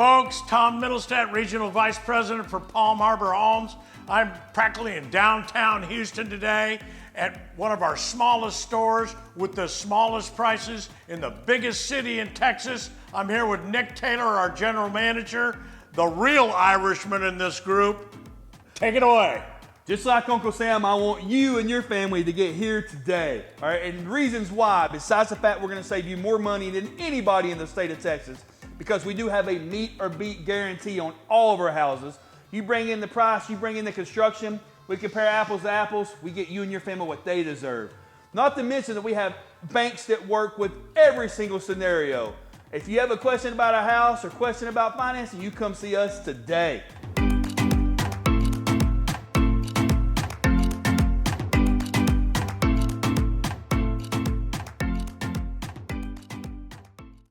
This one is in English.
Folks, Tom Middlestat, Regional Vice President for Palm Harbor Homes. I'm practically in downtown Houston today at one of our smallest stores with the smallest prices in the biggest city in Texas. I'm here with Nick Taylor, our general manager, the real Irishman in this group. Take it away. Just like Uncle Sam, I want you and your family to get here today. All right, and reasons why, besides the fact we're going to save you more money than anybody in the state of Texas, because we do have a meet or beat guarantee on all of our houses. You bring in the price, you bring in the construction, we compare apples to apples, we get you and your family what they deserve. Not to mention that we have banks that work with every single scenario. If you have a question about a house or question about financing, you come see us today.